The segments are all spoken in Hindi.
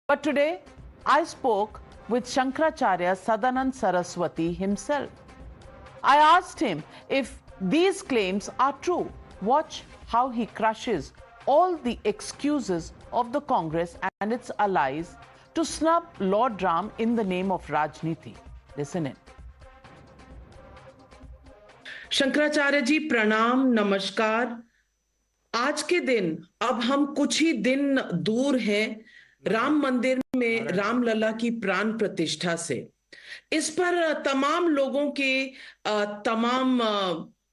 But today, I spoke with Shankaracharya Sadanand Saraswati himself. I asked him if these claims are true. Watch how he crushes all the excuses of the Congress and its allies to snub Lord Ram in the name of Rajniti. Listen in. Shankaracharya ji प्रणाम, नमस्कार। आज के दिन अब हम कुछ ही दिन दूर हैं राम मंदिर में रामलला की प्राण प्रतिष्ठा से। इस पर तमाम लोगों के तमाम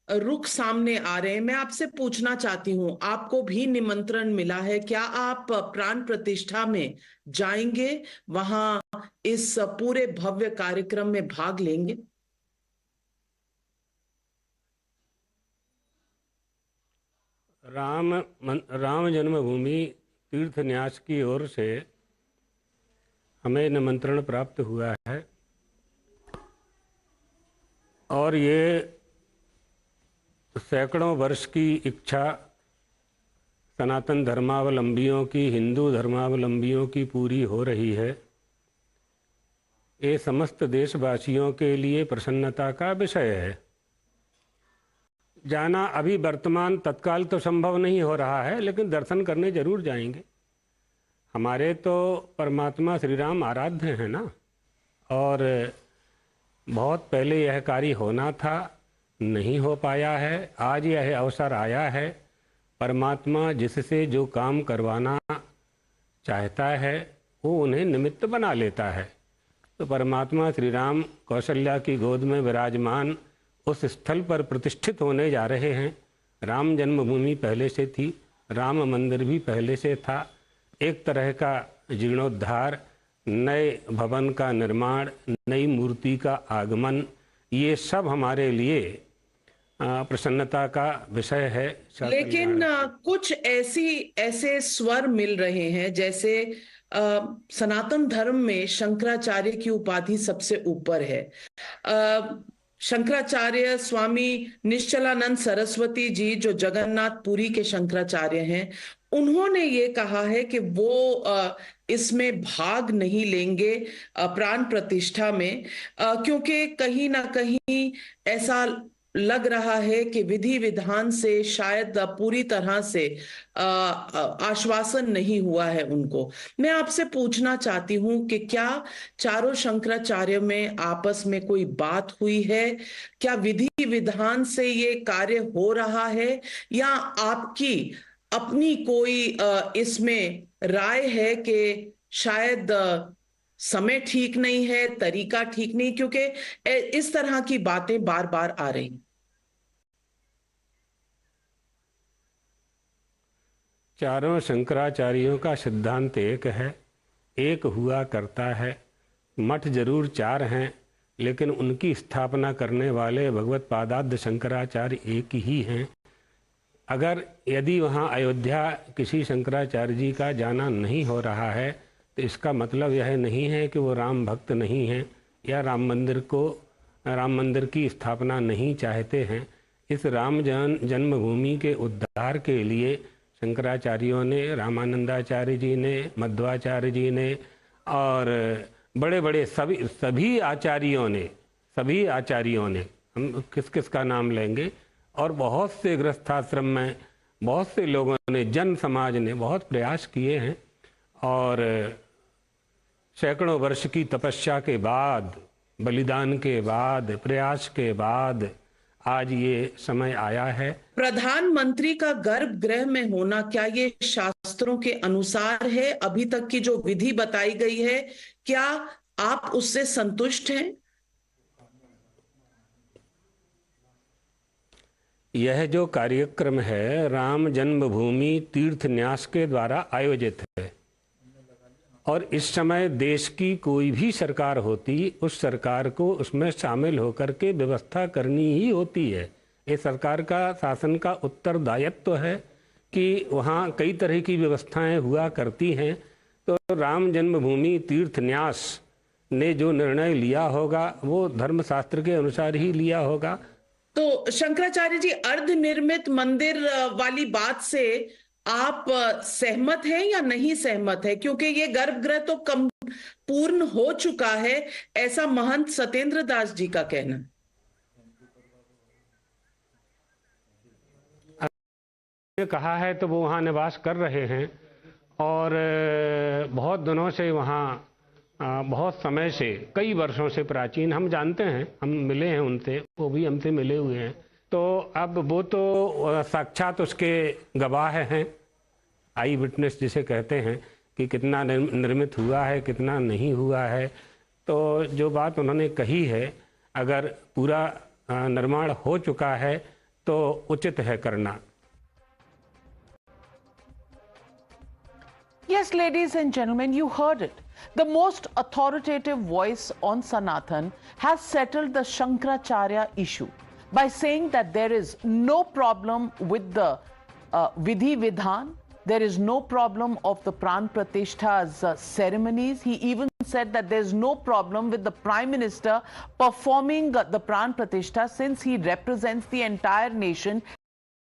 रुख सामने आ रहे हैं। मैं आपसे पूछना चाहती हूं, आपको भी निमंत्रण मिला है, क्या आप प्राण प्रतिष्ठा में जाएंगे, वहां इस पूरे भव्य कार्यक्रम में भाग लेंगे? राम जन्मभूमि तीर्थ न्यास की ओर से हमें निमंत्रण प्राप्त हुआ है और ये सैकड़ों वर्ष की इच्छा सनातन धर्मावलंबियों की, हिंदू धर्मावलंबियों की पूरी हो रही है। ये समस्त देशवासियों के लिए प्रसन्नता का विषय है। जाना अभी वर्तमान तत्काल तो संभव नहीं हो रहा है, लेकिन दर्शन करने जरूर जाएंगे। हमारे तो परमात्मा श्री राम आराध्य हैं ना, और बहुत पहले यह कार्य होना था, नहीं हो पाया है। आज यह अवसर आया है। परमात्मा जिससे जो काम करवाना चाहता है वो उन्हें निमित्त बना लेता है। तो परमात्मा श्री राम कौशल्या की गोद में विराजमान उस स्थल पर प्रतिष्ठित होने जा रहे हैं। राम जन्मभूमि पहले से थी, राम मंदिर भी पहले से था। एक तरह का जीर्णोद्धार, नए भवन का निर्माण, नई मूर्ति का आगमन, ये सब हमारे लिए प्रसन्नता का विषय है। लेकिन कुछ ऐसे स्वर मिल रहे हैं जैसे सनातन धर्म में शंकराचार्य की उपाधि सबसे ऊपर है। शंकराचार्य स्वामी निश्चलानंद सरस्वती जी, जो जगन्नाथपुरी के शंकराचार्य हैं, उन्होंने ये कहा है कि वो इसमें भाग नहीं लेंगे प्राण प्रतिष्ठा में, क्योंकि कहीं ना कहीं ऐसा लग रहा है कि विधि विधान से शायद पूरी तरह से आश्वासन नहीं हुआ है उनको। मैं आपसे पूछना चाहती हूं कि क्या चारों शंकराचार्य में आपस में कोई बात हुई है? क्या विधि विधान से ये कार्य हो रहा है, या आपकी अपनी कोई इसमें राय है कि शायद समय ठीक नहीं है, तरीका ठीक नहीं, क्योंकि इस तरह की बातें बार बार आ रही? चारों शंकराचार्यों का सिद्धांत एक है, एक हुआ करता है। मठ जरूर चार हैं, लेकिन उनकी स्थापना करने वाले भगवत पादाद्य शंकराचार्य एक ही हैं। अगर यदि वहाँ अयोध्या किसी शंकराचार्य जी का जाना नहीं हो रहा है, तो इसका मतलब यह नहीं है कि वो राम भक्त नहीं हैं या राम मंदिर की स्थापना नहीं चाहते हैं। इस राम जन्मभूमि के उद्धार के लिए शंकराचार्यों ने, रामानंदाचार्य जी ने, मध्वाचार्य जी ने और बड़े बड़े सभी आचार्यों ने, हम किस किस का नाम लेंगे, और बहुत से गृहस्थाश्रम में बहुत से लोगों ने, जन समाज ने बहुत प्रयास किए हैं। और सैकड़ों वर्ष की तपस्या के बाद, बलिदान के बाद, प्रयास के बाद आज ये समय आया है। प्रधानमंत्री का गर्भगृह में होना, क्या ये शास्त्रों के अनुसार है? अभी तक की जो विधि बताई गई है, क्या आप उससे संतुष्ट हैं? यह जो कार्यक्रम है राम जन्मभूमि तीर्थ न्यास के द्वारा आयोजित है, और इस समय देश की कोई भी सरकार होती, उस सरकार को उसमें शामिल होकर के व्यवस्था करनी ही होती है। ये सरकार का, शासन का उत्तरदायित्व है कि वहाँ कई तरह की व्यवस्थाएं हुआ करती हैं। तो राम जन्मभूमि तीर्थ न्यास ने जो निर्णय लिया होगा वो धर्मशास्त्र के अनुसार ही लिया होगा। तो शंकराचार्य जी, अर्धनिर्मित मंदिर वाली बात से आप सहमत हैं या नहीं सहमत है? क्योंकि ये गर्भगृह तो कम पूर्ण हो चुका है, ऐसा महंत सत्येंद्र दास जी का कहना। ये कहा है तो वो वहाँ निवास कर रहे हैं और बहुत दिनों से वहाँ बहुत समय से, कई वर्षों से प्राचीन, हम जानते हैं, हम मिले हैं उनसे, वो भी हमसे मिले हुए हैं। तो अब वो तो साक्षात उसके गवाह हैं, आई विटनेस जिसे कहते हैं, कि कितना निर्मित हुआ है, कितना नहीं हुआ है। तो जो बात उन्होंने कही है, अगर पूरा निर्माण हो चुका है तो उचित है करना। Yes, ladies and gentlemen, you heard it. The most authoritative voice on Sanatan has settled the Shankaracharya issue by saying that there is no problem with the Vidhi Vidhan. There is no problem of the Pran Pratishta's ceremonies. He even said that there's no problem with the Prime Minister performing the Pran Pratishta, since he represents the entire nation